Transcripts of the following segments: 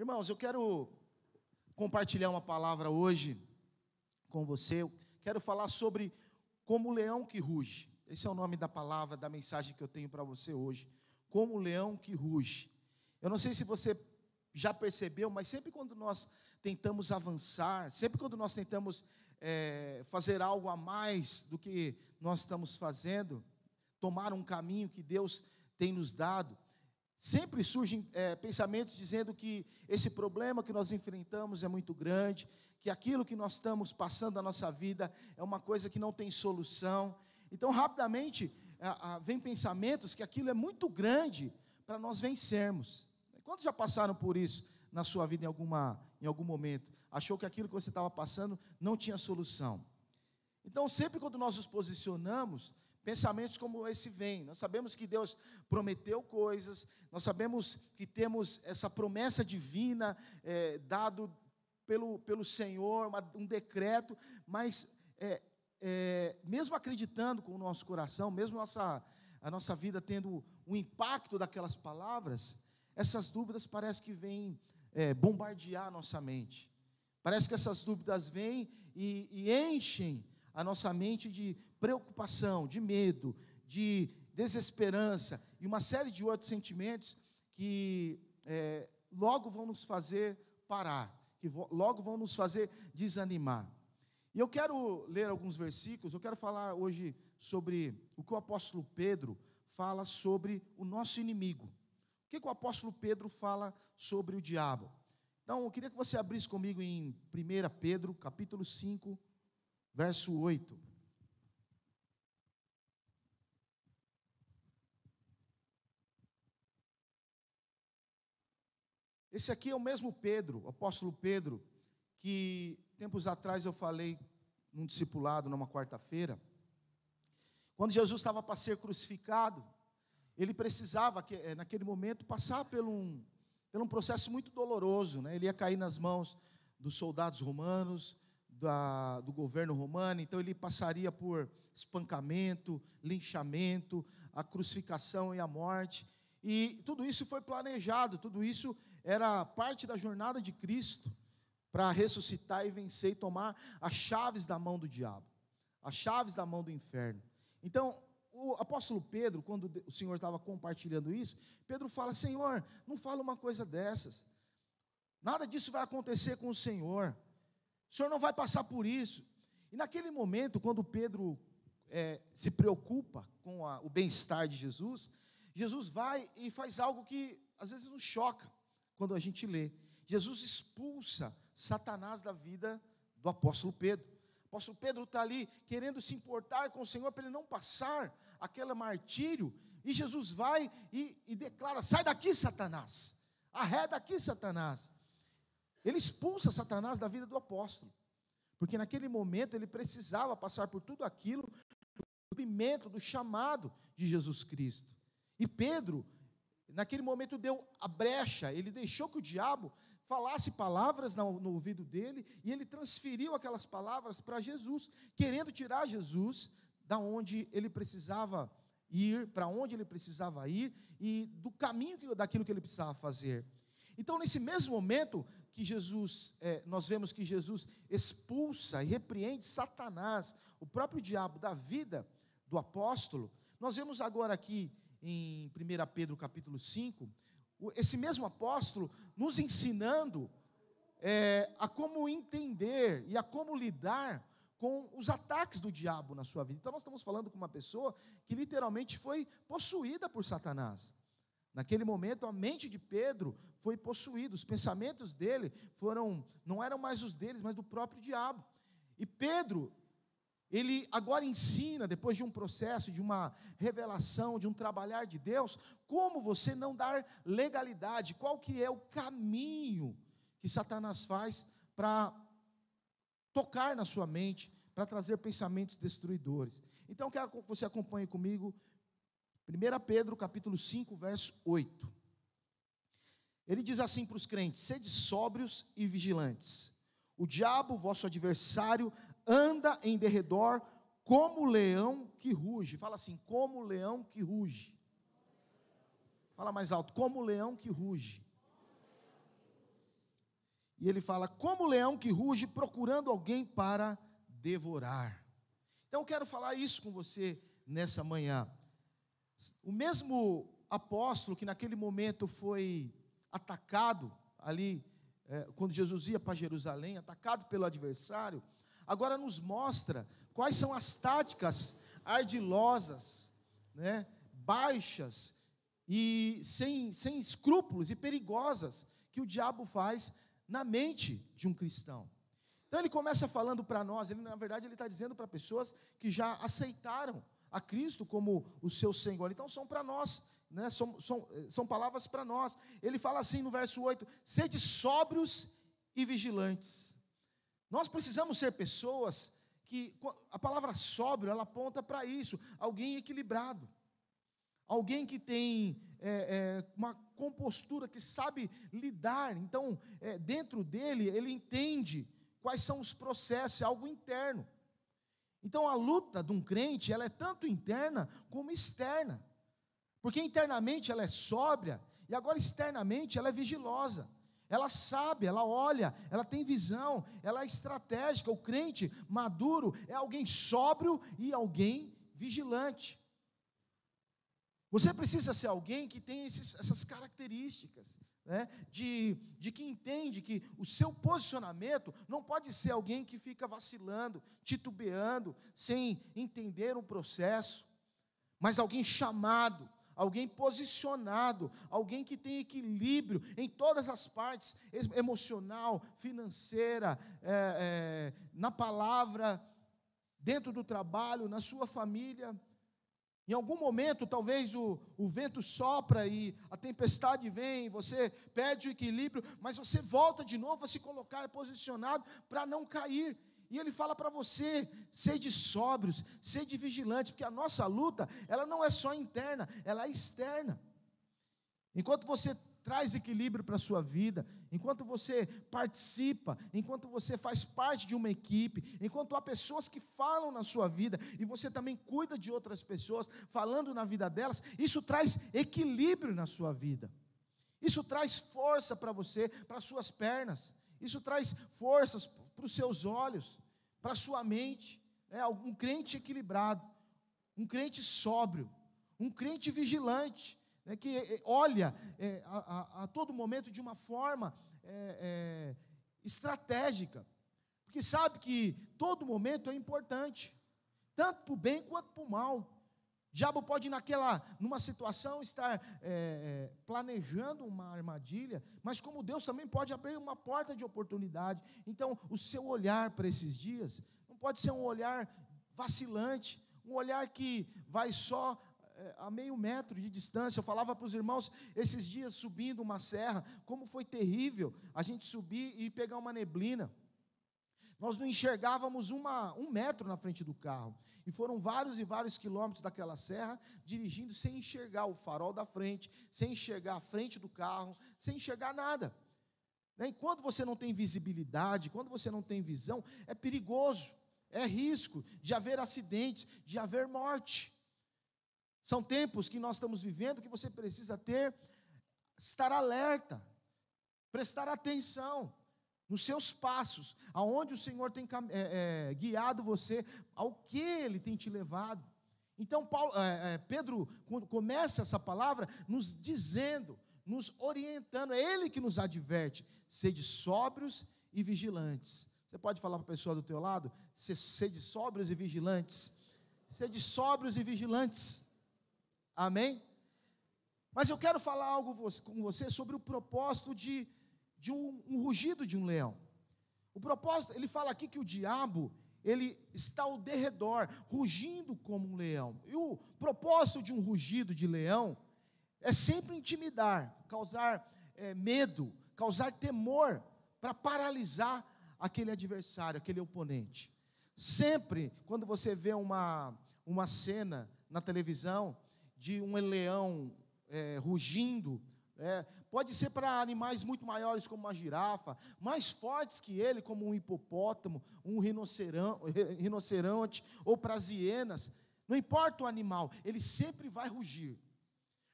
Irmãos, eu quero compartilhar uma palavra hoje com você. Eu quero falar sobre como o leão que ruge. Esse é o nome da palavra, da mensagem que eu tenho para você hoje. Como o leão que ruge. Eu não sei se você já percebeu, mas sempre quando nós tentamos avançar, sempre quando nós tentamos fazer algo a mais do que nós estamos fazendo, tomar um caminho que Deus tem nos dado, sempre surgem pensamentos dizendo que esse problema que nós enfrentamos é muito grande, que aquilo que nós estamos passando na nossa vida é uma coisa que não tem solução. Então, rapidamente, vem pensamentos que aquilo é muito grande para nós vencermos. Quantos já passaram por isso na sua vida em algum momento? Achou que aquilo que você estava passando não tinha solução. Então, sempre quando nós nos posicionamos, pensamentos como esse vêm. Nós sabemos que Deus prometeu coisas, nós sabemos que temos essa promessa divina dado pelo Senhor, um decreto, mas mesmo acreditando com o nosso coração, mesmo a nossa vida tendo um impacto daquelas palavras, essas dúvidas parecem que vêm bombardear a nossa mente. Parece que essas dúvidas vêm e enchem a nossa mente de preocupação, de medo, de desesperança e uma série de outros sentimentos que logo vão nos fazer parar, que logo vão nos fazer desanimar. E eu quero ler alguns versículos, eu quero falar hoje sobre o que o apóstolo Pedro fala sobre o nosso inimigo. O que o apóstolo Pedro fala sobre o diabo? Então, eu queria que você abrisse comigo em 1 Pedro, capítulo 5, verso 8. Esse aqui é o mesmo Pedro, o apóstolo Pedro, que tempos atrás eu falei num discipulado, numa quarta-feira, quando Jesus estava para ser crucificado, ele precisava, naquele momento, passar por um processo muito doloroso, né? Ele ia cair nas mãos dos soldados romanos, do governo romano, então ele passaria por espancamento, linchamento, a crucificação e a morte, e tudo isso foi planejado, tudo isso era parte da jornada de Cristo, para ressuscitar e vencer e tomar as chaves da mão do diabo, as chaves da mão do inferno. Então, o apóstolo Pedro, quando o Senhor estava compartilhando isso, Pedro fala: Senhor, não fala uma coisa dessas, nada disso vai acontecer com o Senhor não vai passar por isso. E naquele momento, quando Pedro se preocupa com o bem-estar de Jesus, Jesus vai e faz algo que às vezes nos choca, quando a gente lê. Jesus expulsa Satanás da vida do apóstolo Pedro. O apóstolo Pedro está ali querendo se importar com o Senhor para ele não passar aquele martírio, e Jesus vai e declara: sai daqui, Satanás, arreda daqui, Satanás. Ele expulsa Satanás da vida do apóstolo, porque naquele momento ele precisava passar por tudo aquilo, do cumprimento do chamado de Jesus Cristo. E Pedro, naquele momento, deu a brecha, ele deixou que o diabo falasse palavras no ouvido dele, e ele transferiu aquelas palavras para Jesus, querendo tirar Jesus da onde ele precisava ir, para onde ele precisava ir, e do caminho daquilo que ele precisava fazer. Então, nesse mesmo momento que nós vemos que Jesus expulsa e repreende Satanás, o próprio diabo, da vida do apóstolo, nós vemos agora aqui em 1 Pedro capítulo 5, esse mesmo apóstolo nos ensinando a como entender e a como lidar com os ataques do diabo na sua vida. Então nós estamos falando com uma pessoa que literalmente foi possuída por Satanás. Naquele momento a mente de Pedro foi possuída, os pensamentos dele não eram mais os deles, mas do próprio diabo. E Pedro, ele agora ensina, depois de um processo, de uma revelação, de um trabalhar de Deus, como você não dar legalidade, qual que é o caminho que Satanás faz para tocar na sua mente, para trazer pensamentos destruidores. Então, quero que você acompanhe comigo, 1 Pedro capítulo 5, verso 8. Ele diz assim para os crentes: sede sóbrios e vigilantes. O diabo, vosso adversário, anda em derredor como leão que ruge. Fala assim: como leão que ruge. Fala mais alto: como leão que ruge. E ele fala, como o leão que ruge procurando alguém para devorar. Então eu quero falar isso com você nessa manhã. O mesmo apóstolo que naquele momento foi atacado ali, quando Jesus ia para Jerusalém, atacado pelo adversário, agora nos mostra quais são as táticas ardilosas, né, baixas e sem escrúpulos e perigosas que o diabo faz na mente de um cristão. Então ele começa falando para nós, na verdade ele está dizendo para pessoas que já aceitaram a Cristo como o seu Senhor, então são para nós, né, são palavras para nós. Ele fala assim no verso 8, sede sóbrios e vigilantes. Nós precisamos ser pessoas que, a palavra sóbrio, ela aponta para isso, alguém equilibrado, alguém que tem uma compostura, que sabe lidar, então, dentro dele, ele entende quais são os processos, é algo interno. Então, a luta de um crente, ela é tanto interna como externa, porque internamente ela é sóbria, e agora externamente ela é vigilosa. Ela sabe, ela olha, ela tem visão, ela é estratégica. O crente maduro é alguém sóbrio e alguém vigilante. Você precisa ser alguém que tem essas características, né, de que entende que o seu posicionamento não pode ser alguém que fica vacilando, titubeando, sem entender o processo, mas alguém chamado, alguém posicionado, alguém que tem equilíbrio em todas as partes, emocional, financeira, na palavra, dentro do trabalho, na sua família. Em algum momento, talvez o vento sopra e a tempestade vem, você perde o equilíbrio, mas você volta de novo a se colocar posicionado para não cair. E ele fala para você, sede sóbrios, sede vigilantes, porque a nossa luta, ela não é só interna, ela é externa. Enquanto você traz equilíbrio para a sua vida, enquanto você participa, enquanto você faz parte de uma equipe, enquanto há pessoas que falam na sua vida, e você também cuida de outras pessoas, falando na vida delas, isso traz equilíbrio na sua vida. Isso traz força para você, para as suas pernas, isso traz forças para os seus olhos, para a sua mente. Um crente equilibrado, um crente sóbrio, um crente vigilante, que olha a todo momento de uma forma estratégica, porque sabe que todo momento é importante, tanto para o bem quanto para o mal. O diabo pode numa situação estar planejando uma armadilha, mas como Deus também pode abrir uma porta de oportunidade. Então o seu olhar para esses dias não pode ser um olhar vacilante, um olhar que vai só a meio metro de distância. Eu falava para os irmãos esses dias subindo uma serra, como foi terrível a gente subir e pegar uma neblina. Nós não enxergávamos um metro na frente do carro, e foram vários e vários quilômetros daquela serra, dirigindo sem enxergar o farol da frente, sem enxergar a frente do carro, sem enxergar nada. E quando você não tem visibilidade, quando você não tem visão, é perigoso, é risco de haver acidentes, de haver morte. São tempos que nós estamos vivendo que você precisa estar alerta, prestar atenção nos seus passos, aonde o Senhor tem guiado você, ao que Ele tem te levado. Então Pedro começa essa palavra nos dizendo, nos orientando, é Ele que nos adverte, sede sóbrios e vigilantes. Você pode falar para a pessoa do teu lado, sede sóbrios e vigilantes, sede sóbrios e vigilantes, amém? Mas eu quero falar algo com você sobre o propósito de um rugido de um leão. O propósito, ele fala aqui que o diabo, ele está ao derredor, rugindo como um leão. E o propósito de um rugido de leão é sempre intimidar, causar medo, causar temor, para paralisar aquele adversário, aquele oponente. Sempre, quando você vê uma cena na televisão de um leão rugindo, pode ser para animais muito maiores como uma girafa, mais fortes que ele como um hipopótamo, um rinoceronte, ou para as hienas, não importa o animal, ele sempre vai rugir,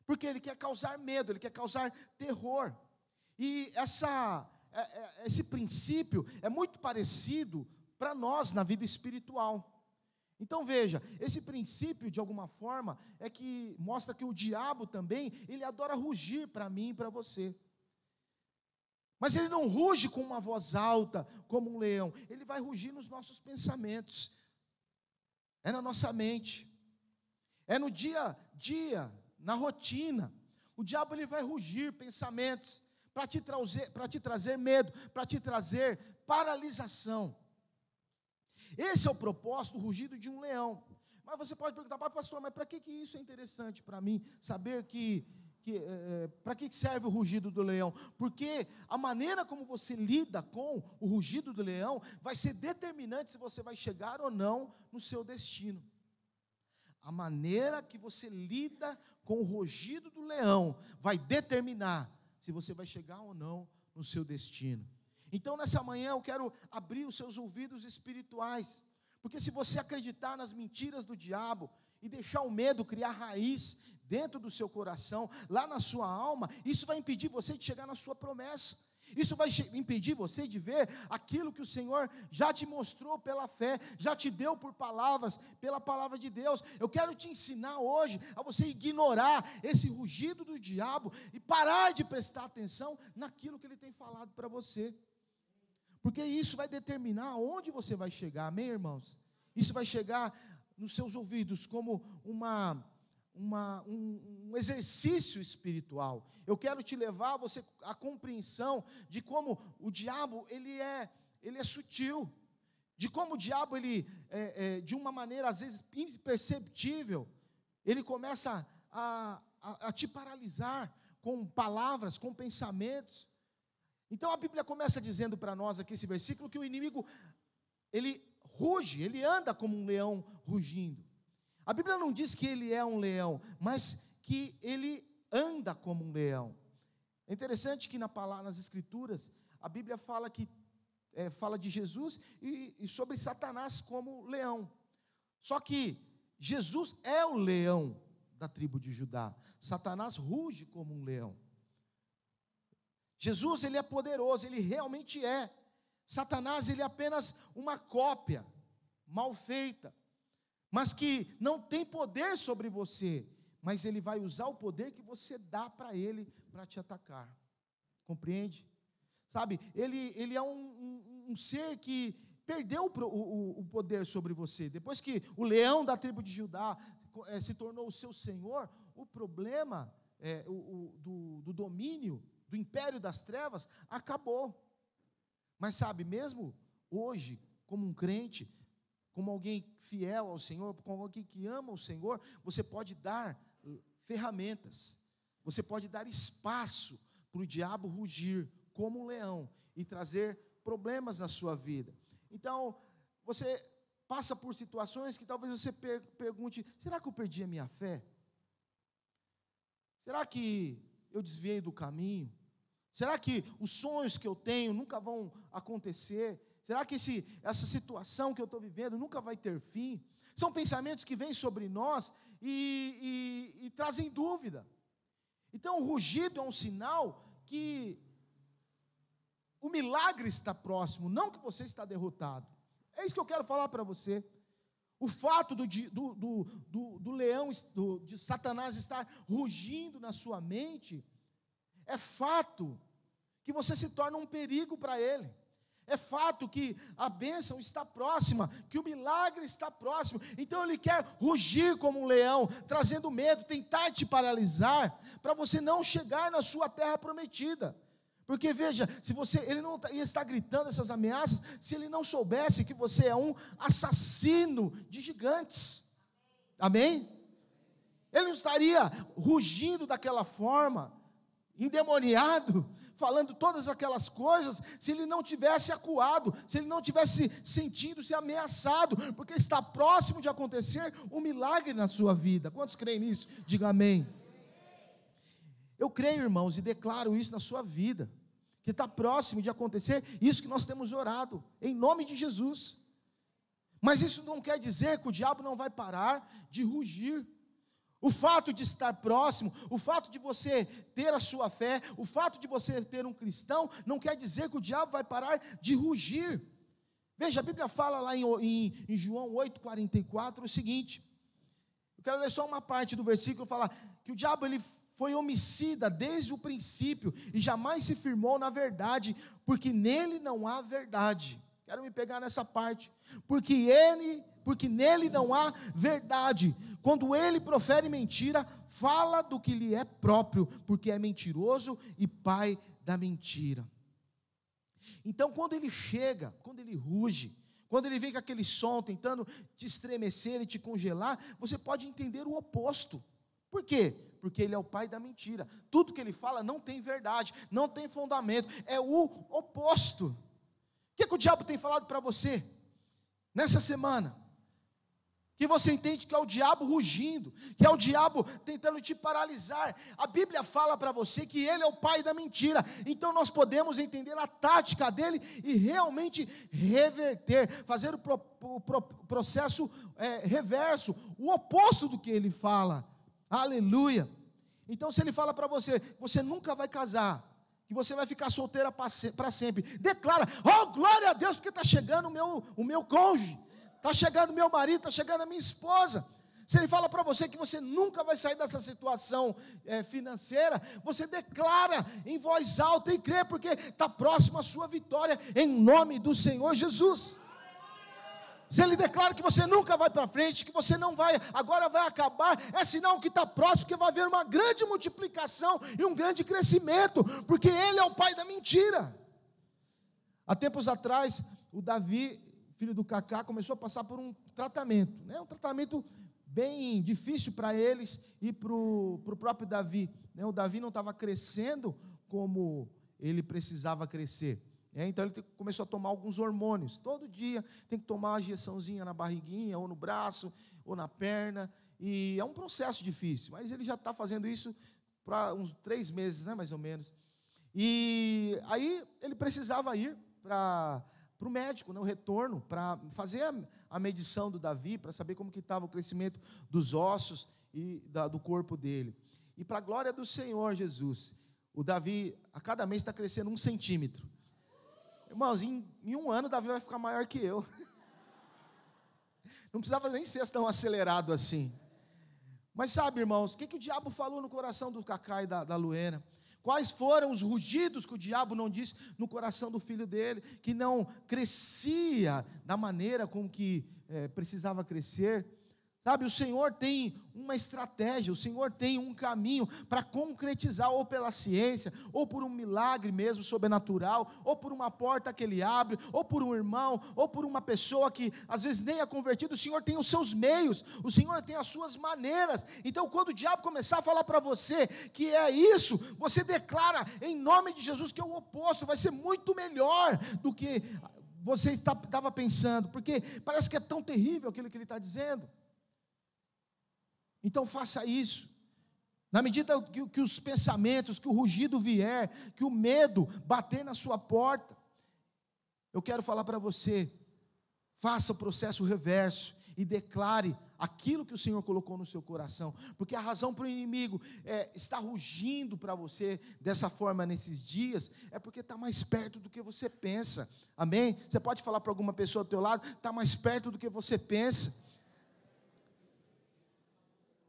porque ele quer causar medo, ele quer causar terror. E esse princípio é muito parecido para nós na vida espiritual. Então veja, esse princípio de alguma forma é que mostra que o diabo também, ele adora rugir para mim e para você. Mas ele não ruge com uma voz alta, como um leão. Ele vai rugir nos nossos pensamentos. É na nossa mente. É no dia a dia, na rotina. O diabo ele vai rugir pensamentos para te trazer medo, para te trazer paralisação. Esse é o propósito do rugido de um leão. Mas você pode perguntar, pastor, mas para que isso é interessante para mim? Saber para que serve o rugido do leão? Porque a maneira como você lida com o rugido do leão vai ser determinante se você vai chegar ou não no seu destino. A maneira que você lida com o rugido do leão vai determinar se você vai chegar ou não no seu destino. Então nessa manhã eu quero abrir os seus ouvidos espirituais, porque se você acreditar nas mentiras do diabo e deixar o medo criar raiz dentro do seu coração, lá na sua alma, isso vai impedir você de chegar na sua promessa. Isso vai impedir você de ver aquilo que o Senhor já te mostrou pela fé, já te deu por palavras, pela palavra de Deus. Eu quero te ensinar hoje a você ignorar esse rugido do diabo e parar de prestar atenção naquilo que ele tem falado para você. Porque isso vai determinar onde você vai chegar, amém, irmãos? Isso vai chegar nos seus ouvidos como um exercício espiritual. Eu quero te levar a você a compreensão de como o diabo ele é sutil, de como o diabo ele de uma maneira às vezes imperceptível, ele começa a te paralisar com palavras, com pensamentos. Então a Bíblia começa dizendo para nós aqui esse versículo que o inimigo ele ruge, ele anda como um leão rugindo. A Bíblia não diz que ele é um leão, mas que ele anda como um leão. É interessante que nas Escrituras, a Bíblia fala fala de Jesus e sobre Satanás como leão. Só que Jesus é o leão da tribo de Judá. Satanás ruge como um leão. Jesus, ele é poderoso, ele realmente é. Satanás, ele é apenas uma cópia mal feita, mas que não tem poder sobre você, mas ele vai usar o poder que você dá para ele, para te atacar, compreende? Sabe, ele é um ser que perdeu o poder sobre você, depois que o leão da tribo de Judá se tornou o seu senhor, o problema do domínio, do império das trevas, acabou. Mas sabe, mesmo hoje, como um crente, como alguém fiel ao Senhor, como alguém que ama o Senhor, você pode dar ferramentas, você pode dar espaço para o diabo rugir como um leão e trazer problemas na sua vida. Então, você passa por situações que talvez você pergunte, será que eu perdi a minha fé? Será que eu desviei do caminho? Será que os sonhos que eu tenho nunca vão acontecer? Será que essa situação que eu estou vivendo nunca vai ter fim? São pensamentos que vêm sobre nós e trazem dúvida. Então o rugido é um sinal que o milagre está próximo, não que você está derrotado. É isso que eu quero falar para você. O fato do leão, de Satanás estar rugindo na sua mente, é fato que você se torna um perigo para ele. É fato que a bênção está próxima, que o milagre está próximo. Então ele quer rugir como um leão, trazendo medo, tentar te paralisar, para você não chegar na sua terra prometida. Porque veja, ele não ia estar gritando essas ameaças, se ele não soubesse que você é um assassino de gigantes. Amém? Ele não estaria rugindo daquela forma, endemoniado, falando todas aquelas coisas, se ele não tivesse acuado, se ele não tivesse sentido-se ameaçado, porque está próximo de acontecer um milagre na sua vida. Quantos creem nisso? Diga amém. Eu creio, irmãos, e declaro isso na sua vida, que está próximo de acontecer isso que nós temos orado, em nome de Jesus. Mas isso não quer dizer que o diabo não vai parar de rugir. O fato de estar próximo, o fato de você ter a sua fé, o fato de você ter um cristão, não quer dizer que o diabo vai parar de rugir. Veja, a Bíblia fala lá em João 8,44 o seguinte, eu quero ler só uma parte do versículo, fala que o diabo ele foi homicida desde o princípio, e jamais se firmou na verdade, porque nele não há verdade. Quero me pegar nessa parte, porque nele não há verdade. Quando ele profere mentira, fala do que lhe é próprio, porque é mentiroso e pai da mentira. Então, quando ele chega, quando ele ruge, quando ele vem com aquele som, tentando te estremecer e te congelar, você pode entender o oposto. Por quê? Porque ele é o pai da mentira. Tudo que ele fala não tem verdade, não tem fundamento, é o oposto. O que o diabo tem falado para você nessa semana? Que você entende que é o diabo rugindo, que é o diabo tentando te paralisar. A Bíblia fala para você que ele é o pai da mentira. Então nós podemos entender a tática dele e realmente reverter, fazer o processo reverso, o oposto do que ele fala. Aleluia. Então se ele fala para você, você nunca vai casar, que você vai ficar solteira para sempre, declara, oh glória a Deus, porque está chegando o meu cônjuge, está chegando meu marido, está chegando a minha esposa. Se ele fala para você que você nunca vai sair dessa situação financeira, você declara em voz alta e crê, porque está próximo a sua vitória, em nome do Senhor Jesus. Se ele declara que você nunca vai para frente, que você não vai, agora vai acabar, é sinal que está próximo, que vai haver uma grande multiplicação e um grande crescimento, porque ele é o pai da mentira. Há tempos atrás, o Davi, filho do Cacá, começou a passar por um tratamento, um tratamento bem difícil para eles e para o próprio Davi. O Davi não estava crescendo como ele precisava crescer. Então ele começou a tomar alguns hormônios. Todo dia tem que tomar uma injeçãozinha na barriguinha, ou no braço, ou na perna. E é um processo difícil, mas ele já está fazendo isso para uns 3 meses, mais ou menos. E aí ele precisava ir para o médico, o retorno, para fazer a medição do Davi, para saber como que estava o crescimento dos ossos e do corpo dele. E para a glória do Senhor Jesus, o Davi, a cada mês está crescendo 1 centímetro. Irmãos, em 1 ano, Davi vai ficar maior que eu. Não precisava nem ser tão acelerado assim. Mas sabe, irmãos, o que o diabo falou no coração do Cacá e da Luena? Quais foram os rugidos que o diabo não disse no coração do filho dele, que não crescia da maneira com que precisava crescer? Sabe, o Senhor tem uma estratégia, o Senhor tem um caminho para concretizar, ou pela ciência, ou por um milagre mesmo sobrenatural, ou por uma porta que Ele abre, ou por um irmão, ou por uma pessoa que às vezes nem é convertida. O Senhor tem os seus meios, o Senhor tem as suas maneiras. Então quando o diabo começar a falar para você que é isso, você declara em nome de Jesus que é o oposto, vai ser muito melhor do que você estava pensando, porque parece que é tão terrível aquilo que Ele está dizendo. Então faça isso, na medida que os pensamentos, que o rugido vier, que o medo bater na sua porta, eu quero falar para você, faça o processo reverso e declare aquilo que o Senhor colocou no seu coração, porque a razão para o inimigo estar rugindo para você dessa forma nesses dias, é porque está mais perto do que você pensa, amém? Você pode falar para alguma pessoa do teu lado, está mais perto do que você pensa.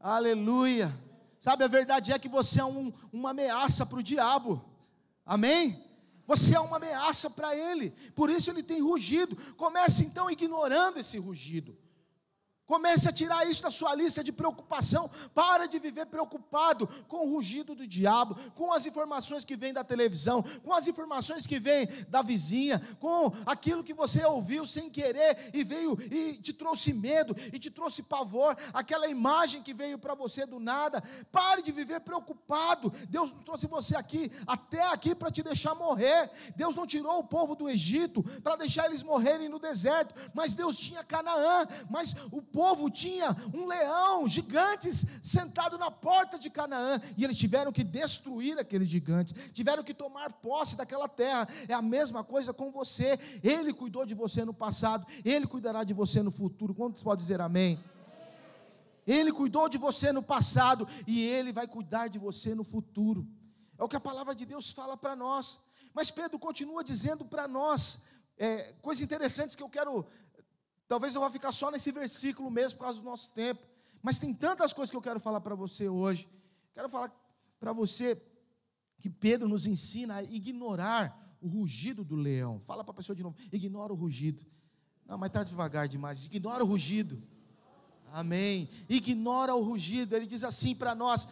Aleluia. Sabe, a verdade é que você é uma ameaça para o diabo, amém? Você é uma ameaça para ele, por isso ele tem rugido. Comece então ignorando esse rugido. Comece a tirar isso da sua lista de preocupação. Para de viver preocupado com o rugido do diabo, com as informações que vêm da televisão, com as informações que vêm da vizinha, com aquilo que você ouviu sem querer e veio e te trouxe medo e te trouxe pavor, aquela imagem que veio para você do nada. Pare de viver preocupado. Deus não trouxe você até aqui para te deixar morrer. Deus não tirou o povo do Egito para deixar eles morrerem no deserto, mas Deus tinha Canaã, mas o povo tinha um leão, gigantes, sentado na porta de Canaã, e eles tiveram que destruir aqueles gigantes, tiveram que tomar posse daquela terra. É a mesma coisa com você. Ele cuidou de você no passado, Ele cuidará de você no futuro. Quantos podem dizer amém? Ele cuidou de você no passado e Ele vai cuidar de você no futuro. É o que a palavra de Deus fala para nós. Mas Pedro continua dizendo para nós, coisas interessantes que eu quero, talvez eu vá ficar só nesse versículo mesmo por causa do nosso tempo, mas tem tantas coisas que eu quero falar para você hoje. Quero falar para você que Pedro nos ensina a ignorar o rugido do leão. Fala para a pessoa de novo, ignora o rugido. Não, mas está devagar demais, ignora o rugido. Amém, ignora o rugido. Ele diz assim para nós,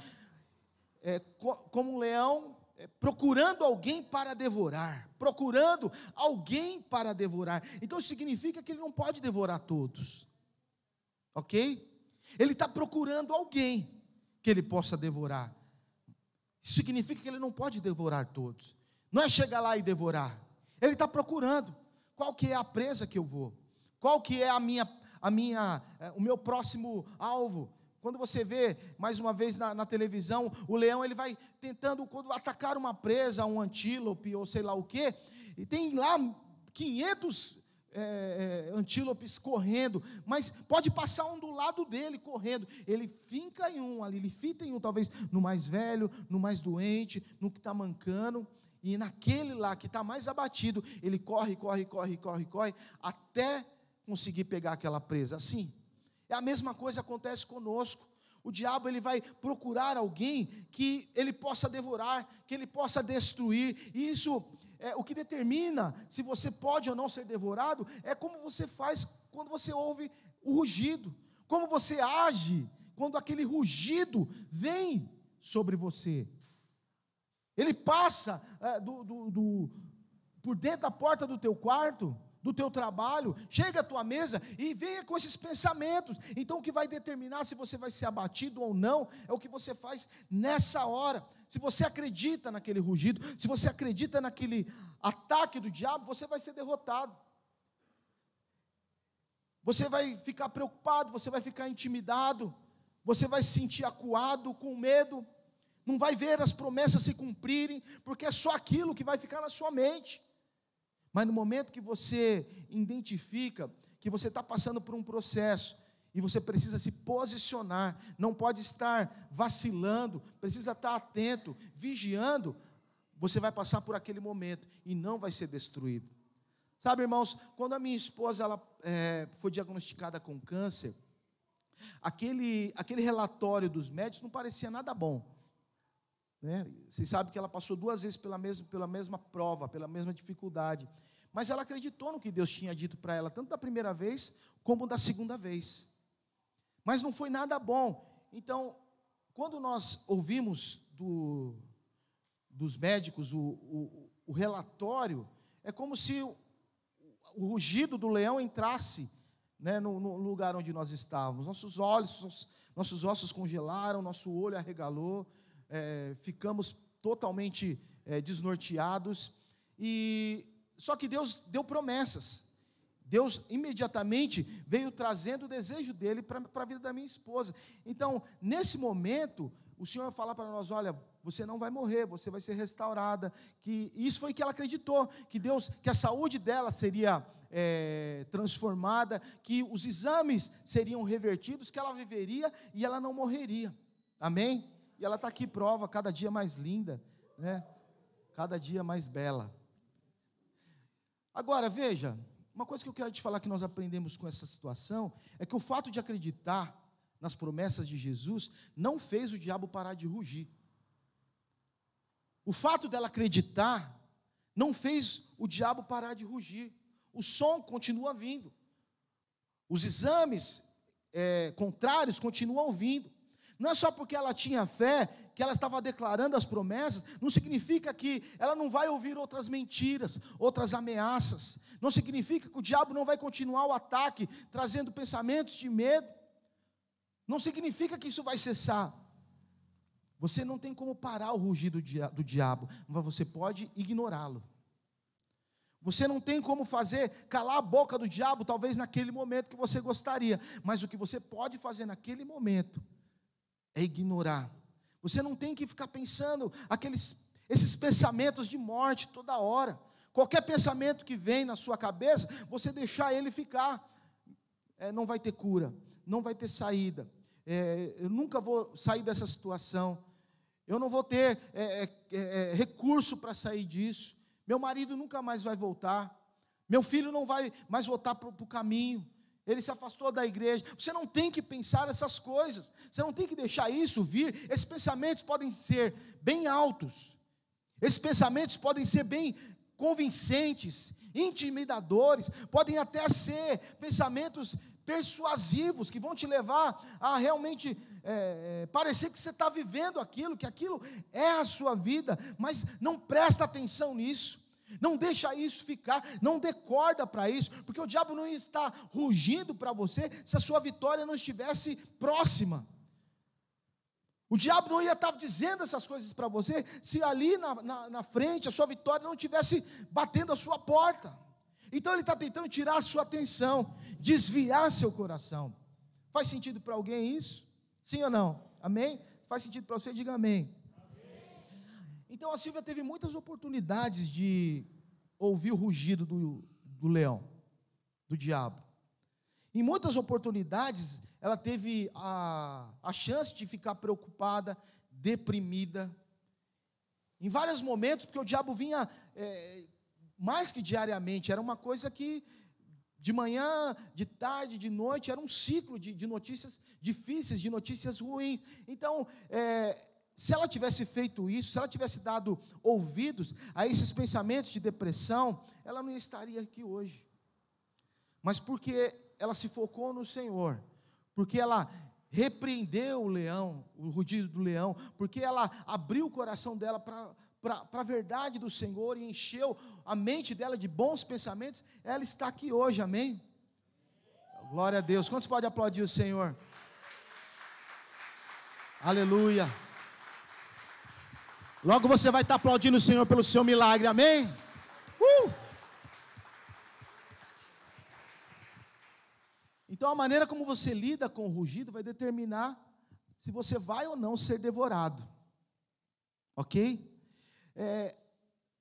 como um leão, procurando alguém para devorar, procurando alguém para devorar. Então isso significa que ele não pode devorar todos, ok? Ele está procurando alguém que ele possa devorar. Isso significa que ele não pode devorar todos. Não é chegar lá e devorar. Ele está procurando qual que é a presa que eu vou, qual que é o meu próximo alvo. Quando você vê, mais uma vez na televisão, o leão ele vai tentando, quando atacar uma presa, um antílope ou sei lá o quê, e tem lá 500 antílopes correndo, mas pode passar um do lado dele correndo, ele finca em um ali, ele fita em um, talvez no mais velho, no mais doente, no que está mancando, e naquele lá que está mais abatido, ele corre, até conseguir pegar aquela presa. Assim, é a mesma coisa que acontece conosco. O diabo ele vai procurar alguém que ele possa devorar, que ele possa destruir, e isso o que determina se você pode ou não ser devorado, é como você faz quando você ouve o rugido, como você age quando aquele rugido vem sobre você. Ele passa por dentro da porta do teu quarto, do teu trabalho, chega à tua mesa e venha com esses pensamentos. Então o que vai determinar se você vai ser abatido ou não, é o que você faz nessa hora. Se você acredita naquele rugido, se você acredita naquele ataque do diabo, você vai ser derrotado. Você vai ficar preocupado, você vai ficar intimidado, você vai se sentir acuado, com medo, não vai ver as promessas se cumprirem, porque é só aquilo que vai ficar na sua mente. Mas no momento que você identifica que você está passando por um processo, e você precisa se posicionar, não pode estar vacilando, precisa estar atento, vigiando, você vai passar por aquele momento, e não vai ser destruído. Sabe, irmãos, quando a minha esposa foi diagnosticada com câncer, aquele relatório dos médicos não parecia nada bom, né? Vocês sabem que ela passou 2 vezes pela mesma prova, pela mesma dificuldade, mas ela acreditou no que Deus tinha dito para ela, tanto da primeira vez, como da segunda vez, mas não foi nada bom. Então, quando nós ouvimos dos médicos o relatório, é como se o rugido do leão entrasse, né, no lugar onde nós estávamos. Nossos ossos congelaram, nosso olho arregalou, ficamos totalmente desnorteados. Só que Deus deu promessas. Deus imediatamente veio trazendo o desejo dele para a vida da minha esposa. Então, nesse momento, o Senhor fala para nós: olha, você não vai morrer, você vai ser restaurada. Isso foi que ela acreditou, que a saúde dela seria transformada, que os exames seriam revertidos, que ela viveria e ela não morreria. Amém? E ela está aqui, prova, cada dia mais linda, né? Cada dia mais bela. Agora, veja, uma coisa que eu quero te falar que nós aprendemos com essa situação, é que o fato de acreditar nas promessas de Jesus, não fez o diabo parar de rugir. O fato dela acreditar, não fez o diabo parar de rugir. O som continua vindo. Os exames contrários continuam vindo. Não é só porque ela tinha fé, que ela estava declarando as promessas, não significa que ela não vai ouvir outras mentiras, outras ameaças. Não significa que o diabo não vai continuar o ataque, trazendo pensamentos de medo. Não significa que isso vai cessar. Você não tem como parar o rugido do diabo, mas você pode ignorá-lo. Você não tem como calar a boca do diabo, talvez naquele momento que você gostaria, mas o que você pode fazer naquele momento é ignorar. Você não tem que ficar pensando esses pensamentos de morte toda hora. Qualquer pensamento que vem na sua cabeça, você deixar ele ficar, não vai ter cura, não vai ter saída. eu nunca vou sair dessa situação, eu não vou ter recurso para sair disso, meu marido nunca mais vai voltar, meu filho não vai mais voltar para o caminho, ele se afastou da igreja. Você não tem que pensar essas coisas, você não tem que deixar isso vir. Esses pensamentos podem ser bem altos, esses pensamentos podem ser bem convincentes, intimidadores, podem até ser pensamentos persuasivos, que vão te levar a realmente parecer que você está vivendo aquilo, que aquilo é a sua vida, mas não presta atenção nisso. Não deixa isso ficar, não dê corda para isso, porque o diabo não está rugindo para você se a sua vitória não estivesse próxima. O diabo não ia estar dizendo essas coisas para você se ali na frente a sua vitória não estivesse batendo a sua porta. Então ele está tentando tirar a sua atenção, desviar seu coração. Faz sentido para alguém isso? Sim ou não? Amém? Faz sentido para você? Diga amém. Então a Silvia teve muitas oportunidades de ouvir o rugido do leão, do diabo. Em muitas oportunidades ela teve a chance de ficar preocupada, deprimida. Em vários momentos, porque o diabo vinha mais que diariamente, era uma coisa que de manhã, de tarde, de noite, era um ciclo de notícias difíceis, de notícias ruins. Então, se ela tivesse feito isso, se ela tivesse dado ouvidos a esses pensamentos de depressão, ela não estaria aqui hoje. Mas porque ela se focou no Senhor, porque ela repreendeu o leão, o rugido do leão, porque ela abriu o coração dela para a verdade do Senhor e encheu a mente dela de bons pensamentos, ela está aqui hoje, amém? Glória a Deus. Quantos podem aplaudir o Senhor? Aleluia. Logo você vai estar aplaudindo o Senhor pelo seu milagre, amém? Então a maneira como você lida com o rugido vai determinar se você vai ou não ser devorado, ok?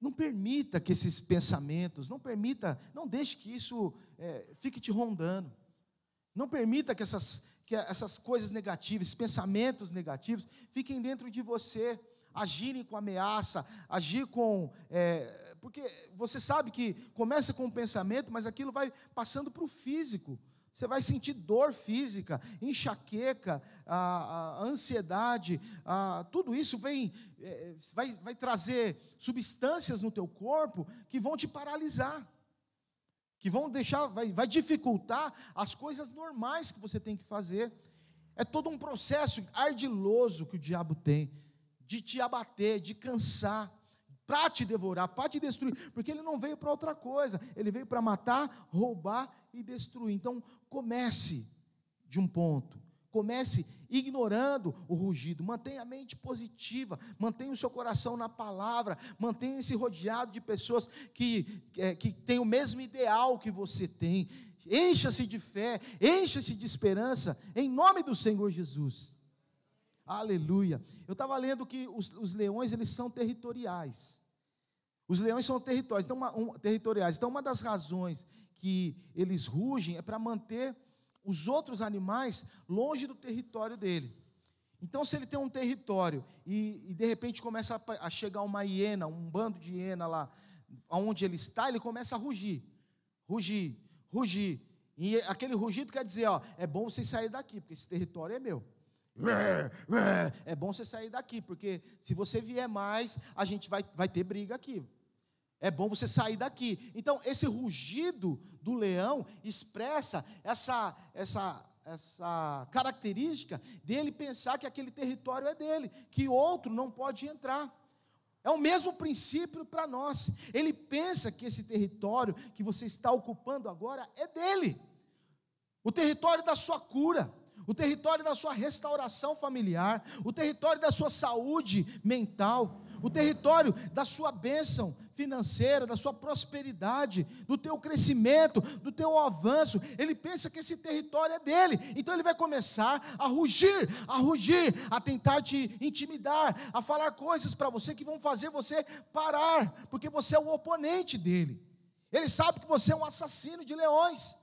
Não permita que esses pensamentos, não deixe que isso fique te rondando, não permita que essas coisas negativas, esses pensamentos negativos fiquem dentro de você, agirem com ameaça, agir com, porque você sabe que começa com um pensamento, mas aquilo vai passando para o físico, você vai sentir dor física, enxaqueca, a ansiedade, tudo isso vai trazer substâncias no teu corpo que vão te paralisar, que vão vai dificultar as coisas normais que você tem que fazer. É todo um processo ardiloso que o diabo tem, de te abater, de cansar, para te devorar, para te destruir, porque ele não veio para outra coisa, ele veio para matar, roubar e destruir. Então comece de um ponto, comece ignorando o rugido, mantenha a mente positiva, mantenha o seu coração na palavra, mantenha-se rodeado de pessoas que têm o mesmo ideal que você tem, encha-se de fé, encha-se de esperança, em nome do Senhor Jesus. Aleluia. Eu estava lendo que os leões, eles são territoriais. Os leões são territoriais. Então, uma das razões que eles rugem é para manter os outros animais longe do território dele. Então, se ele tem um território e de repente começa a chegar uma hiena, um bando de hiena lá, onde ele está, ele começa a rugir. E aquele rugido quer dizer, é bom você sair daqui, porque esse território é meu. É bom você sair daqui, porque se você vier mais, a gente vai ter briga aqui. É bom você sair daqui. Então, esse rugido do leão expressa essa característica dele pensar que aquele território é dele, que outro não pode entrar. É o mesmo princípio para nós. Ele pensa que esse território que você está ocupando agora é dele. O território da sua cura, o território da sua restauração familiar, o território da sua saúde mental, o território da sua bênção financeira, da sua prosperidade, do teu crescimento, do teu avanço. Ele pensa que esse território é dele, então ele vai começar a rugir, a tentar te intimidar, a falar coisas para você que vão fazer você parar, porque você é o oponente dele. Ele sabe que você é um assassino de leões.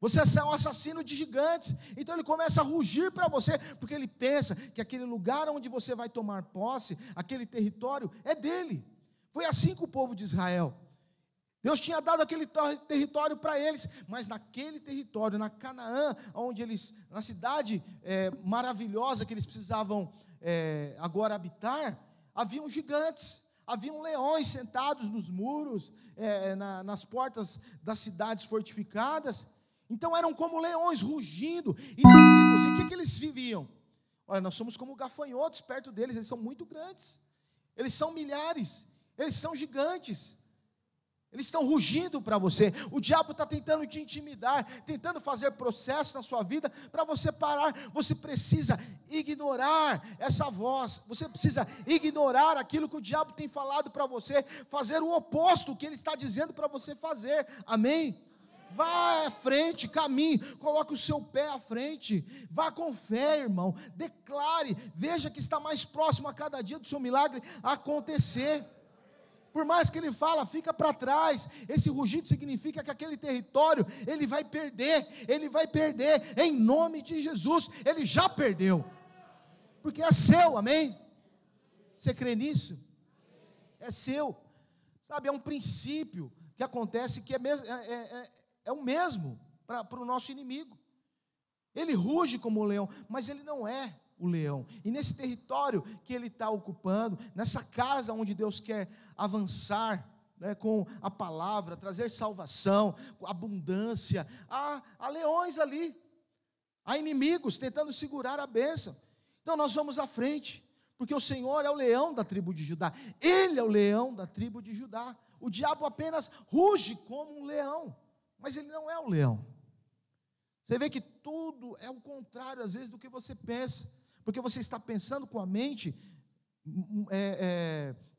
Você é um assassino de gigantes. Então ele começa a rugir para você, porque ele pensa que aquele lugar onde você vai tomar posse, aquele território, é dele. Foi assim com o povo de Israel. Deus tinha dado aquele território para eles, mas naquele território, na Canaã, onde eles, na cidade maravilhosa que eles precisavam agora habitar, haviam gigantes, haviam leões sentados nos muros, nas portas das cidades fortificadas. Então eram como leões rugindo, inimigos. E o que eles viviam? Olha, nós somos como gafanhotos perto deles, eles são muito grandes, eles são milhares, eles são gigantes, eles estão rugindo para você. O diabo está tentando te intimidar, tentando fazer processo na sua vida para você parar. Você precisa ignorar essa voz, você precisa ignorar aquilo que o diabo tem falado para você, fazer o oposto do que ele está dizendo para você fazer. Amém? Vá à frente, caminhe, coloque o seu pé à frente, vá com fé, irmão, declare, veja que está mais próximo a cada dia do seu milagre acontecer. Por mais que ele fala, fica para trás. Esse rugido significa que aquele território, ele vai perder, em nome de Jesus. Ele já perdeu, porque é seu, amém? Você crê nisso? É seu, sabe, é um princípio que acontece, que é o mesmo para o nosso inimigo. Ele ruge como um leão, mas ele não é o leão. E nesse território que ele está ocupando, nessa casa onde Deus quer avançar, né, com a palavra, trazer salvação, abundância, há leões ali, há inimigos tentando segurar a bênção. Então nós vamos à frente, porque o Senhor é o leão da tribo de Judá. Ele é o leão da tribo de Judá. O diabo apenas ruge como um leão, mas ele não é o leão. Você vê que tudo é o contrário, às vezes, do que você pensa, porque você está pensando com a mente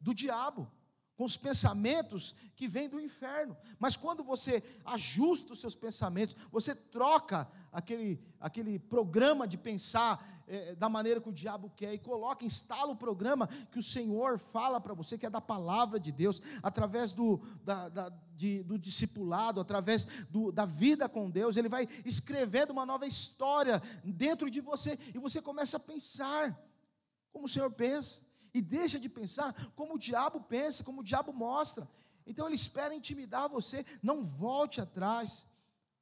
do diabo, com os pensamentos que vêm do inferno. Mas quando você ajusta os seus pensamentos, você troca aquele programa de pensar da maneira que o diabo quer, e instala o programa que o Senhor fala para você, que é da palavra de Deus, através do discipulado, através da vida com Deus. Ele vai escrevendo uma nova história dentro de você, e você começa a pensar como o Senhor pensa, e deixa de pensar como o diabo pensa, como o diabo mostra. Então ele espera intimidar você. Não volte atrás,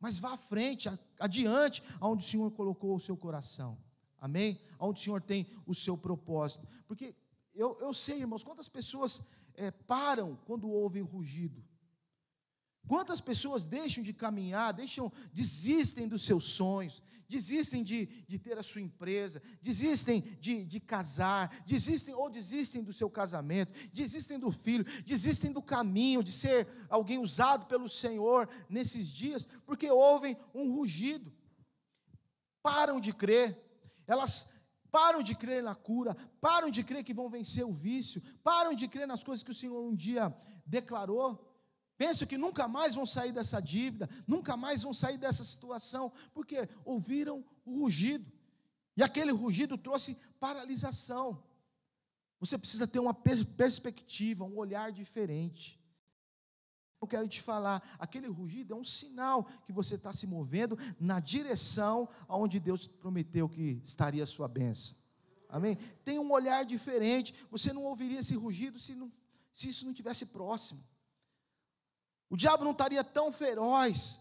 mas vá à frente, adiante, aonde o Senhor colocou o seu coração. Amém? Onde o Senhor tem o seu propósito. Porque eu sei, irmãos, quantas pessoas param quando ouvem o rugido. Quantas pessoas deixam de caminhar, desistem dos seus sonhos, desistem de ter a sua empresa, desistem de casar, desistem do seu casamento, desistem do filho, desistem do caminho, de ser alguém usado pelo Senhor nesses dias, porque ouvem um rugido. Param de crer. Elas param de crer na cura, param de crer que vão vencer o vício, param de crer nas coisas que o Senhor um dia declarou. Pensam que nunca mais vão sair dessa dívida, nunca mais vão sair dessa situação, porque ouviram o rugido, e aquele rugido trouxe paralisação. Você precisa ter uma perspectiva, um olhar diferente. Eu quero te falar, aquele rugido é um sinal que você está se movendo na direção aonde Deus prometeu que estaria a sua bênção. Amém? Tem um olhar diferente. Você não ouviria esse rugido se isso não estivesse próximo. O diabo não estaria tão feroz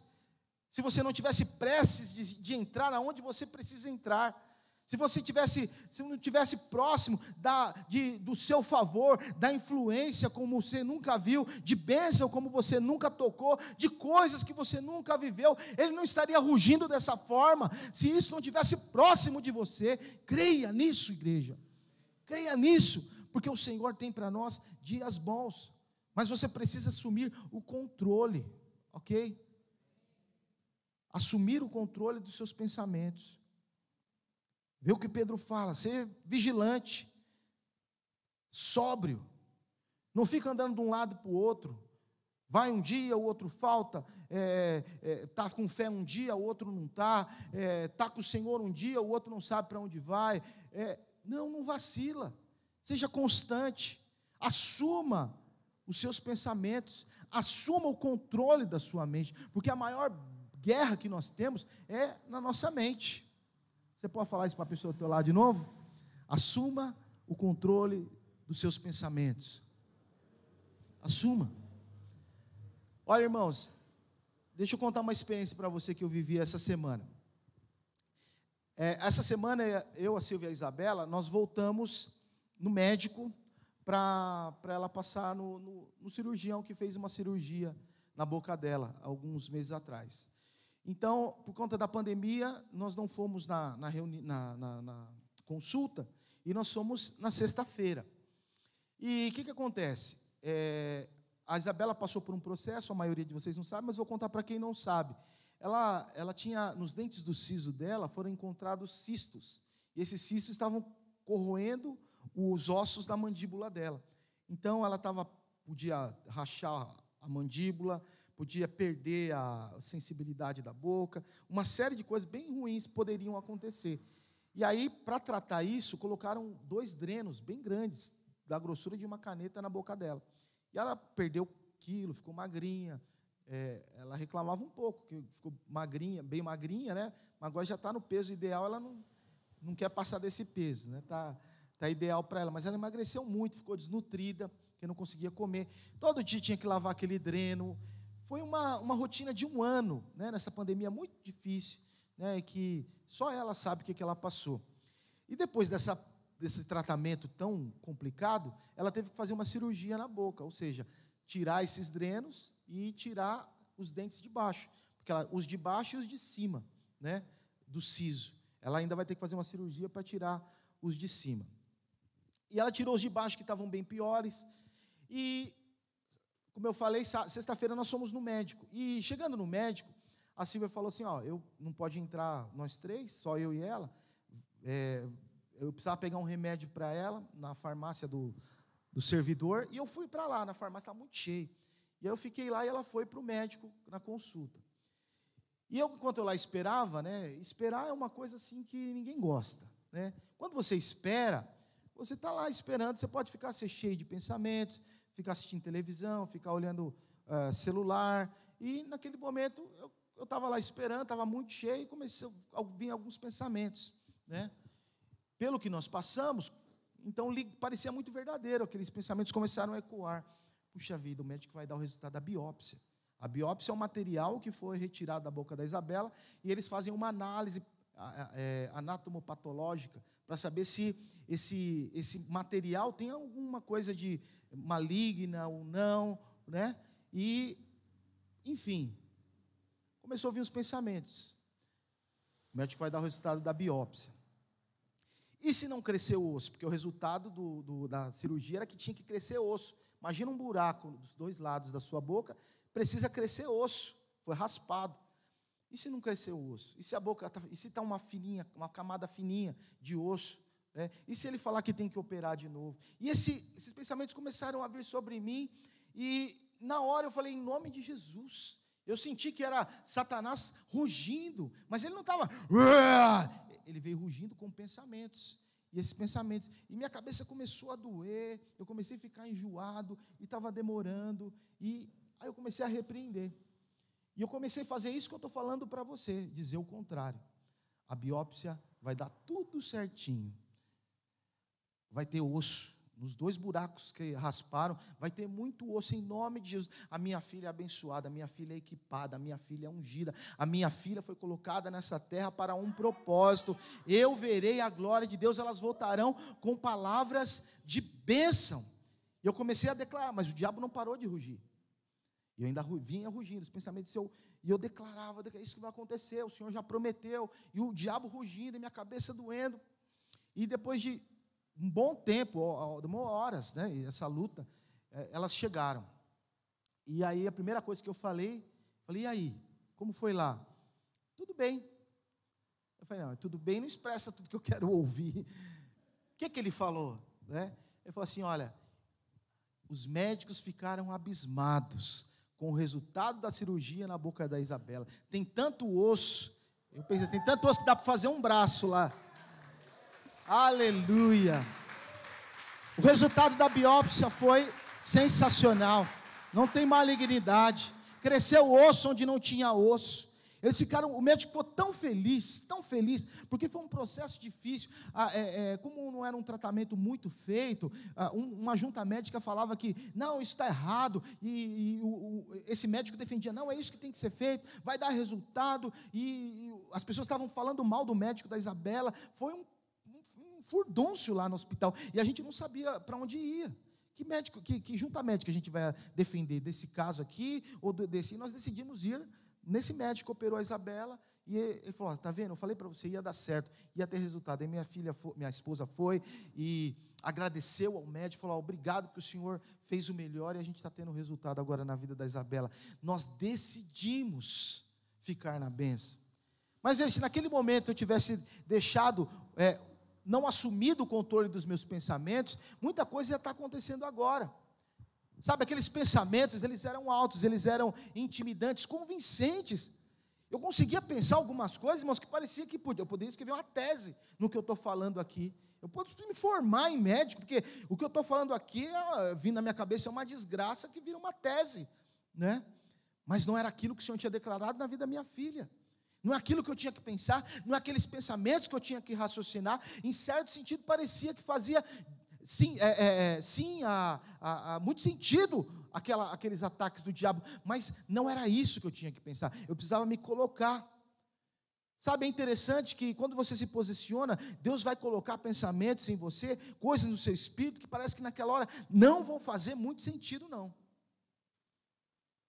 se você não tivesse prestes de entrar aonde você precisa entrar. Se não estivesse próximo do seu favor, da influência como você nunca viu, de bênção como você nunca tocou, de coisas que você nunca viveu, ele não estaria rugindo dessa forma, se isso não estivesse próximo de você. Creia nisso, igreja, creia nisso, porque o Senhor tem para nós dias bons, mas você precisa assumir o controle, ok? Assumir o controle dos seus pensamentos. Vê o que Pedro fala, ser vigilante, sóbrio, não fica andando de um lado para o outro, vai um dia, o outro falta, está com fé um dia, o outro não está, está com o Senhor um dia, o outro não sabe para onde vai, não vacila, seja constante, assuma os seus pensamentos, assuma o controle da sua mente, porque a maior guerra que nós temos é na nossa mente. Você pode falar isso para a pessoa do teu lado de novo? Assuma o controle dos seus pensamentos. Assuma. Olha, irmãos, deixa eu contar uma experiência para você que eu vivi essa semana. Essa semana, eu, a Silvia e a Isabela, nós voltamos no médico para ela passar no cirurgião que fez uma cirurgia na boca dela, alguns meses atrás. Então, por conta da pandemia, nós não fomos na consulta, e nós fomos na sexta-feira. E o que acontece? A Isabela passou por um processo, a maioria de vocês não sabe, mas vou contar para quem não sabe. Ela tinha, nos dentes do siso dela, foram encontrados cistos, e esses cistos estavam corroendo os ossos da mandíbula dela. Então, ela podia rachar a mandíbula, podia perder a sensibilidade da boca, uma série de coisas bem ruins poderiam acontecer. E aí, para tratar isso, colocaram 2 drenos bem grandes, da grossura de uma caneta na boca dela. E ela perdeu quilo, ficou magrinha. Ela reclamava um pouco, que ficou magrinha, bem magrinha, né? Mas agora já está no peso ideal, ela não quer passar desse peso, né? Tá ideal para ela, mas ela emagreceu muito, ficou desnutrida, porque não conseguia comer. Todo dia tinha que lavar aquele dreno. Foi uma rotina de 1 ano, né? Nessa pandemia muito difícil, né? Que só ela sabe o que ela passou. E depois desse tratamento tão complicado, ela teve que fazer uma cirurgia na boca, ou seja, tirar esses drenos e tirar os dentes de baixo, porque os de baixo e os de cima, né, do siso. Ela ainda vai ter que fazer uma cirurgia para tirar os de cima. E ela tirou os de baixo, que estavam bem piores. E, como eu falei, sexta-feira nós fomos no médico. E, chegando no médico, a Silvia falou assim, eu não pode entrar nós 3, só eu e ela. Eu precisava pegar um remédio para ela, na farmácia do servidor, e eu fui para lá, na farmácia estava muito cheio. E aí eu fiquei lá e ela foi para o médico na consulta. E eu, enquanto eu lá esperava, né, esperar é uma coisa assim que ninguém gosta, né? Quando você espera, você está lá esperando, você pode ficar cheio de pensamentos, ficar assistindo televisão, ficar olhando celular, e naquele momento eu estava lá esperando, estava muito cheio, e comecei a vir alguns pensamentos, né? Pelo que nós passamos, então parecia muito verdadeiro, aqueles pensamentos começaram a ecoar. Puxa vida, o médico vai dar o resultado da biópsia. A biópsia é um material que foi retirado da boca da Isabela, e eles fazem uma análise anatomopatológica para saber se esse material tem alguma coisa de maligna ou não, né? E, enfim, começou a vir os pensamentos. O médico vai dar o resultado da biópsia. E se não crescer o osso? Porque o resultado da cirurgia era que tinha que crescer osso. Imagina um buraco dos 2 lados da sua boca, precisa crescer osso, foi raspado. E se não crescer o osso? E se a boca está uma camada fininha de osso? Né? E se ele falar que tem que operar de novo? E esses pensamentos começaram a vir sobre mim, e na hora eu falei, em nome de Jesus. Eu senti que era Satanás rugindo, mas ele não estava... Ele veio rugindo com pensamentos, e esses pensamentos, e minha cabeça começou a doer, eu comecei a ficar enjoado, e estava demorando, e aí eu comecei a repreender, e eu comecei a fazer isso que eu estou falando para você, dizer o contrário. A biópsia vai dar tudo certinho, vai ter osso, nos 2 buracos que rasparam, vai ter muito osso em nome de Jesus. A minha filha é abençoada, a minha filha é equipada, a minha filha é ungida, a minha filha foi colocada nessa terra para um propósito. Eu verei a glória de Deus, elas voltarão com palavras de bênção. E eu comecei a declarar, mas o diabo não parou de rugir. E eu ainda vinha rugindo, os pensamentos, e eu declarava, isso que vai acontecer, o Senhor já prometeu, e o diabo rugindo, e minha cabeça doendo. E depois de um bom tempo, demorou horas, né? E essa luta, elas chegaram. E aí a primeira coisa que eu falei, e aí, como foi lá? Tudo bem. Eu falei, não, tudo bem não expressa tudo que eu quero ouvir. O que ele falou? Né? Ele falou assim, olha, os médicos ficaram abismados com o resultado da cirurgia na boca da Isabela. Tem tanto osso, eu pensei, tem tanto osso que dá para fazer um braço lá. Aleluia. O resultado da biópsia foi sensacional. Não tem malignidade. Cresceu osso onde não tinha osso. O médico ficou tão feliz, porque foi um processo difícil. Como não era um tratamento muito feito, uma junta médica falava que, não, isso está errado, e esse médico defendia, não, é isso que tem que ser feito, vai dar resultado, e as pessoas estavam falando mal do médico da Isabela, foi um furdúncio lá no hospital, e a gente não sabia para onde ia. Que médico, que junta médica a gente vai defender, desse caso aqui, ou desse, e nós decidimos ir nesse médico que operou a Isabela, e ele falou, está vendo, eu falei para você, ia dar certo, ia ter resultado. Aí minha esposa foi e agradeceu ao médico, falou, obrigado que o senhor fez o melhor, e a gente está tendo resultado agora na vida da Isabela. Nós decidimos ficar na bênção. Mas veja, se naquele momento eu tivesse deixado, não assumido o controle dos meus pensamentos, muita coisa ia estar acontecendo agora. Sabe, aqueles pensamentos, eles eram altos, eles eram intimidantes, convincentes. Eu conseguia pensar algumas coisas, irmãos, que parecia que eu poderia escrever uma tese no que eu estou falando aqui. Eu posso me formar em médico, porque o que eu estou falando aqui, vindo na minha cabeça, é uma desgraça que vira uma tese, né? Mas não era aquilo que o Senhor tinha declarado na vida da minha filha. Não é aquilo que eu tinha que pensar, não é aqueles pensamentos que eu tinha que raciocinar. Em certo sentido, parecia que fazia... muito sentido aqueles ataques do diabo, mas não era isso que eu tinha que pensar, eu precisava me colocar. Sabe, é interessante que quando você se posiciona, Deus vai colocar pensamentos em você, coisas no seu espírito, que parece que naquela hora não vão fazer muito sentido, não.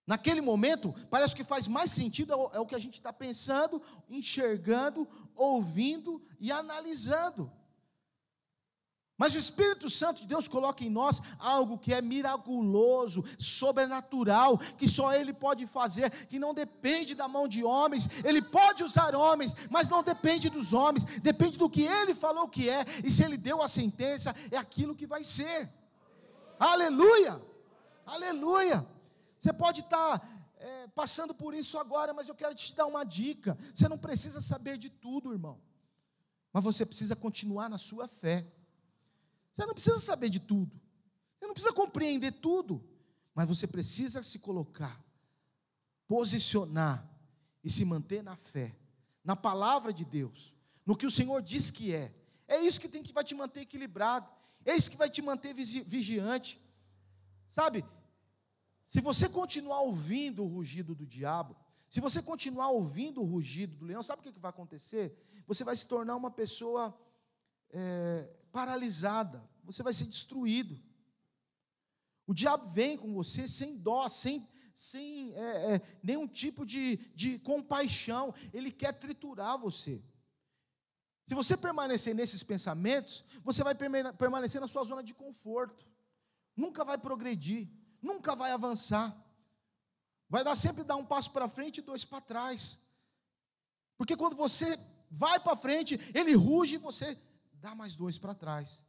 Naquele momento, parece que faz mais sentido, é o que a gente está pensando, enxergando, ouvindo e analisando. Mas o Espírito Santo de Deus coloca em nós algo que é miraculoso, sobrenatural, que só Ele pode fazer, que não depende da mão de homens. Ele pode usar homens, mas não depende dos homens, depende do que Ele falou que é, e se Ele deu a sentença, é aquilo que vai ser. Aleluia! Aleluia! Você pode estar passando por isso agora, mas eu quero te dar uma dica. Você não precisa saber de tudo, irmão, mas você precisa continuar na sua fé. Você não precisa saber de tudo, você não precisa compreender tudo, mas você precisa se colocar, posicionar e se manter na fé, na palavra de Deus, no que o Senhor diz que é. É isso que vai te manter equilibrado, é isso que vai te manter vigiante. Sabe, se você continuar ouvindo o rugido do diabo, se você continuar ouvindo o rugido do leão, sabe o que vai acontecer? Você vai se tornar uma pessoa paralisada, você vai ser destruído. O diabo vem com você sem dó, sem nenhum tipo de compaixão, ele quer triturar você. Se você permanecer nesses pensamentos, você vai permanecer na sua zona de conforto, nunca vai progredir, nunca vai avançar, vai sempre dar um passo para frente e 2 para trás, porque quando você vai para frente, ele ruge e você dá mais 2 para trás,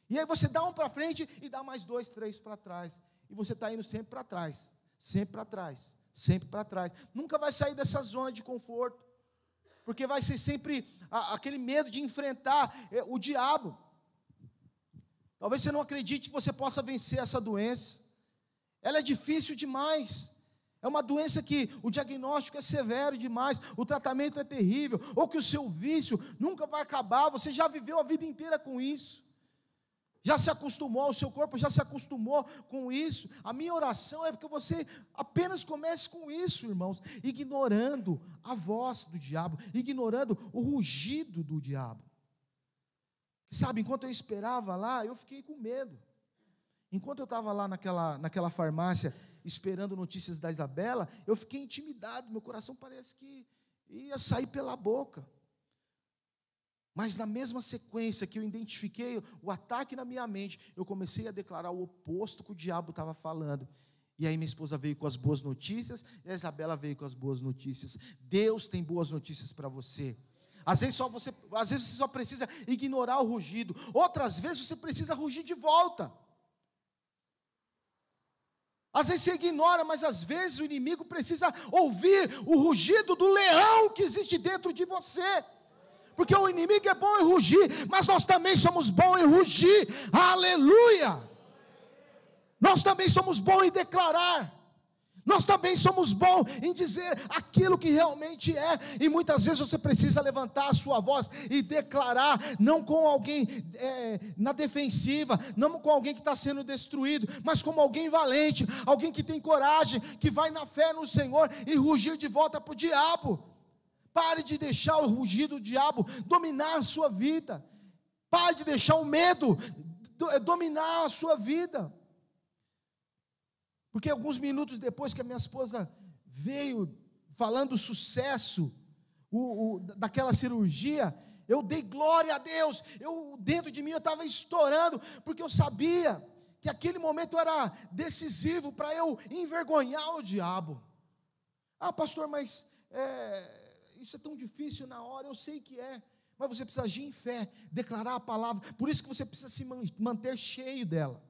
e aí você dá um para frente e dá mais 2, 3 para trás, e você está indo sempre para trás, sempre para trás, sempre para trás, nunca vai sair dessa zona de conforto, porque vai ser sempre aquele medo de enfrentar o diabo. Talvez você não acredite que você possa vencer essa doença, ela é difícil demais, é uma doença que o diagnóstico é severo demais, o tratamento é terrível, ou que o seu vício nunca vai acabar, você já viveu a vida inteira com isso, já se acostumou, o seu corpo já se acostumou com isso. A minha oração é que você apenas comece com isso, irmãos, ignorando a voz do diabo, ignorando o rugido do diabo. Sabe, enquanto eu esperava lá, eu fiquei com medo. Enquanto eu estava lá naquela farmácia, esperando notícias da Isabela, eu fiquei intimidado, meu coração parece que ia sair pela boca. Mas na mesma sequência que eu identifiquei o ataque na minha mente, eu comecei a declarar o oposto que o diabo estava falando. E aí minha esposa veio com as boas notícias, e a Isabela veio com as boas notícias. Deus tem boas notícias para você. Às vezes você só precisa ignorar o rugido, outras vezes você precisa rugir de volta. Às vezes você ignora, mas às vezes o inimigo precisa ouvir o rugido do leão que existe dentro de você. Porque o inimigo é bom em rugir, mas nós também somos bons em rugir. Aleluia! Nós também somos bons em declarar. Nós também somos bons em dizer aquilo que realmente é, e muitas vezes você precisa levantar a sua voz e declarar, não com alguém na defensiva, não com alguém que está sendo destruído, mas como alguém valente, alguém que tem coragem, que vai na fé no Senhor e rugir de volta para o diabo. Pare de deixar o rugido do diabo dominar a sua vida, pare de deixar o medo dominar a sua vida. Porque alguns minutos depois que a minha esposa veio falando o sucesso daquela cirurgia, eu dei glória a Deus, dentro de mim eu estava estourando, porque eu sabia que aquele momento era decisivo para eu envergonhar o diabo. Ah, pastor, mas isso é tão difícil na hora, eu sei que é, mas você precisa agir em fé, declarar a palavra, por isso que você precisa se manter cheio dela.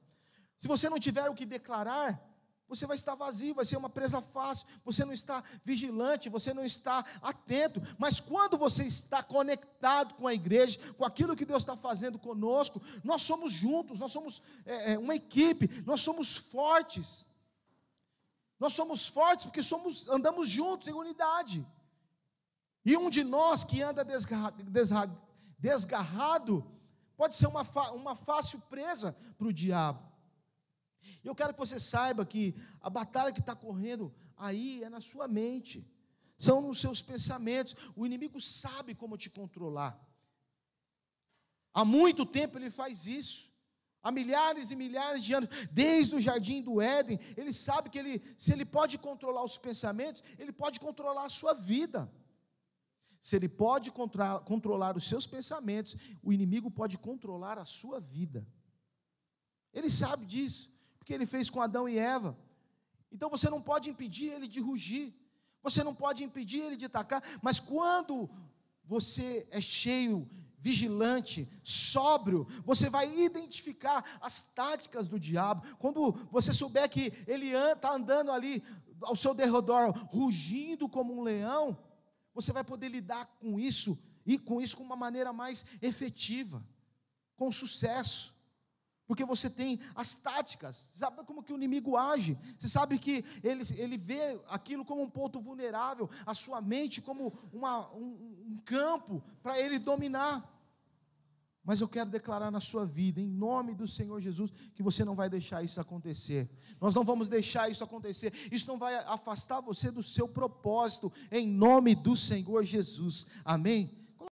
Se você não tiver o que declarar, você vai estar vazio, vai ser uma presa fácil, você não está vigilante, você não está atento, mas quando você está conectado com a igreja, com aquilo que Deus está fazendo conosco, nós somos juntos, nós somos uma equipe, nós somos fortes porque andamos juntos em unidade, e um de nós que anda desgarrado, pode ser uma fácil presa para o diabo. Eu quero que você saiba que a batalha que está correndo aí é na sua mente, são nos seus pensamentos. O inimigo sabe como te controlar. Há muito tempo ele faz isso. Há milhares e milhares de anos, desde o jardim do Éden, ele sabe que se ele pode controlar os pensamentos, ele pode controlar a sua vida. Se ele pode controlar os seus pensamentos, o inimigo pode controlar a sua vida. Ele sabe disso, porque ele fez com Adão e Eva. Então você não pode impedir ele de rugir, você não pode impedir ele de atacar, mas quando você é cheio, vigilante, sóbrio, você vai identificar as táticas do diabo. Quando você souber que ele está andando ali ao seu derredor, rugindo como um leão, você vai poder lidar com isso, e com isso com uma maneira mais efetiva, com sucesso. Porque você tem as táticas, sabe como que o inimigo age, você sabe que ele vê aquilo como um ponto vulnerável, a sua mente como um campo para ele dominar. Mas eu quero declarar na sua vida, em nome do Senhor Jesus, que você não vai deixar isso acontecer. Nós não vamos deixar isso acontecer, isso não vai afastar você do seu propósito, em nome do Senhor Jesus, amém?